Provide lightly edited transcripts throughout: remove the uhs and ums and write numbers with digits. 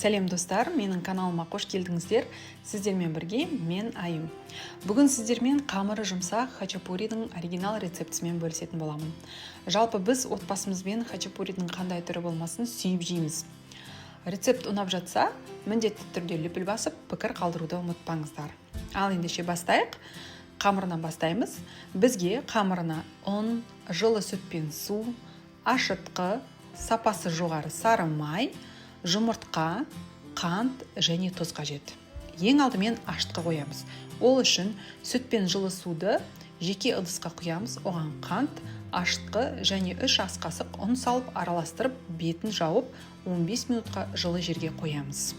Сәлем достар, менің каналыма қош келдіңіздер. Сіздермен бірге мен Аюм. Бүгін сіздермен қамыры жұмсақ хачапуридің оригинал рецептісімен бөлісетін боламын. Жалпы біз отбасымызбен хачапуридің қандай түрі болмасын сүйіп жейміз. Рецепт ұнап жатса, міндетті түрде лүпіл басып, пікір қалдыруды ұмытпаңыздар. Ал ендеше бастайық. Қамырынан бастаймыз. Бізге қамырына ұн, жылы сүт пен су, ашытқы, сапасы жоғары сары май, жұмыртқа, қант және тұз қажет. Ең алдымен ашытқы қоямыз. Ол үшін сүт пен жылы суды жеке ыдысқа құямыз. Оған қант, ашытқы және 3 ас қасық ұн салып араластырып, бетін жауып 15 минутқа жылы жерге қоямыз.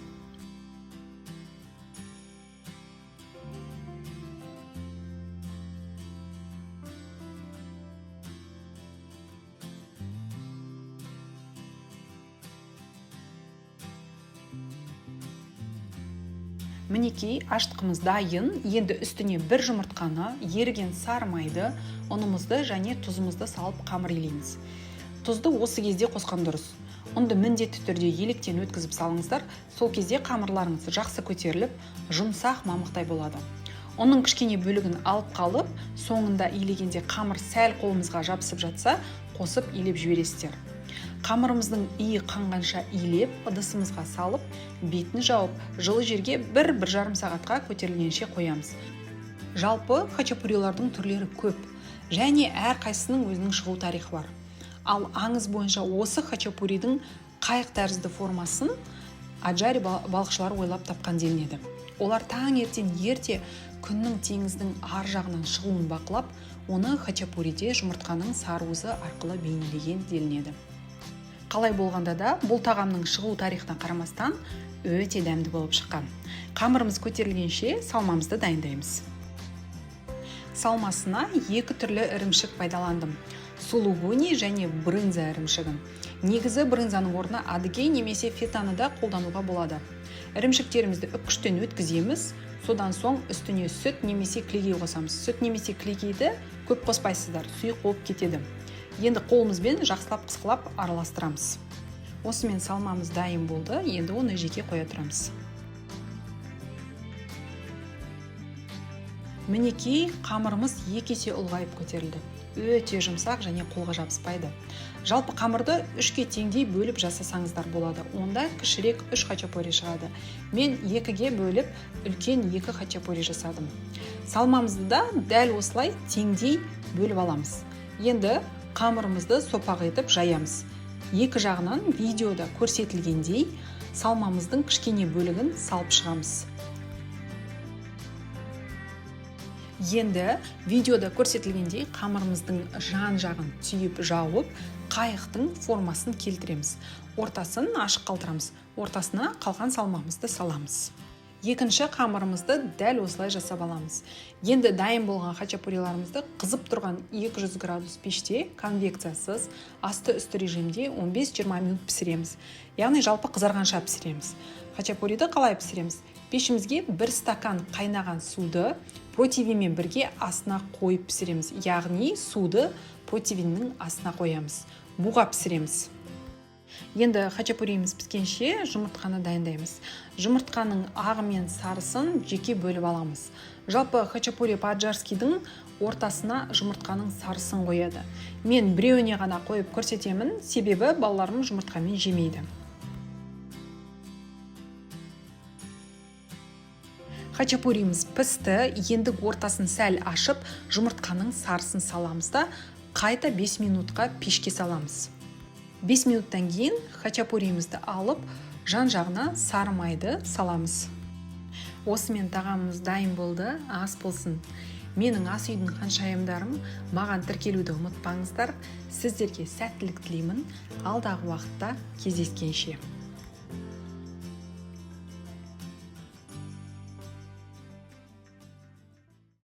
Мінекей, ашытқымыз дайын. Енді үстіне бір жұмыртқаны, еріген сары майды, ұнымызды және тұзымызды салып қамыр илейміз. Тұзды осы кезде қосқан дұрыс. Ұнды міндетті түрде електен өткізіп салыңыздар. Сол кезде қамырларыңыз жақсы көтеріліп, жұмсақ мамықтай болады. Оның кішкене бөлігін алып қалып, соңында илегенде қамыр сәл қолымызға жабысып жатса, қосып илеп жібересіздер. Қамырымыздың иі қанғанша илеп, ыдысымызға салып, бетін жауып, жылы жерге 1-1,5 сағатқа көтерілгенше қоямыз. Жалпы хачапурилардың түрлері көп, және әрқайсының өзінің шығу тарихы бар. Ал аңыз бойынша осы хачапуридің қайық тәрізді формасын аджари балықшылар ойлап тапқан делінеді. Олар таңертең ерте күннің теңіздің ар жағынан шығуын бақылап, оны хачапуриде жұмыртқаның сарыуызы арқылы бейнелеген делінеді. Қалай болғанда да, бұл тағамның шығу тарихына қарамастан өте дәмді болып шыққан. Қамырымыз көтерілгенше салмамызды дайындаймыз. Салмасына 2 түрлі ірімшік пайдаландым. Сулугуни және брынза ірімшігін. Негізі брынзаның орнына адыгей немесе фетаны да қолдануға болады. Ірімшіктерімізді үпкіштен өткіземіз, содан соң үстіне сүт немесе клейгей қосамыз. Сүт немесе клейгейді көп қоспайсыздар, сұйық болып кетеді. Енді қолымызбен жақсылап қысқылап араластырамыз. Осымен салмамыз дайын болды, енді оны жеке қоя тұрамыз. Мінекей, қамырымыз 2 есе ұлғайып көтерілді. Өте жұмсақ және қолға жабыспайды. Жалпы қамырды 3-ке теңдей бөліп жасасаңыздар болады. Онда кішірек 3 хачапури шығады. Мен 2-ге бөліп үлкен 2 хачапури жасадым. Салмамызды да дәл осылай теңдей бөліп аламыз. Енді қамырымызды сопақ етіп жаямыз. Екі жағынан видеода көрсетілгендей салмамыздың кішкене бөлігін салып шығамыз. Енді видеода көрсетілгендей қамырымыздың жан жағын түйіп жауып, қайықтың формасын келтіреміз. Ортасын ашық қалдырамыз. Ортасына қалған салмамызды саламыз. Екінші қамырымызды дәл осылай жасап аламыз. Енді дайын болған хачапуриларымызды қызып тұрған 200 градус пеште конвекциясыз асты үсті режимде 15-20 минут пісіреміз. Яғни жалпы қызарғанша пісіреміз. Хачапуриді қалай пісіреміз? Пешімізге 1 стакан қайнаған суды противенмен бірге астына қойып пісіреміз. Яғни суды противеннің астына қоямыз. Буға пісіреміз. Енді хачапурийіміз піскенше жұмыртқаны дайындаймыз. Жұмыртқаның ағы мен сарысын жеке бөліп аламыз. Жалпы хачапури по-аджарскийдің ортасына жұмыртқаның сарысын қояды. Мен біреуіне ғана қойып көрсетемін, себебі балаларым жұмыртқамен жемейді. Хачапурийіміз пісті, енді ортасын сәл ашып, жұмыртқаның сарысын саламыз да, қайта 5 минутқа пешке саламыз. 5 минуттан кейін хачапурийімізді алып, жан жағына сары майды саламыз. Осымен тағамымыз дайын болды, ас болсын. Менің ас үйдің ханшайымдарым, маған тіркелуді ұмытпаңыздар. Сіздерге сәттілік тілеймін. Алдағы уақытта кездескенше.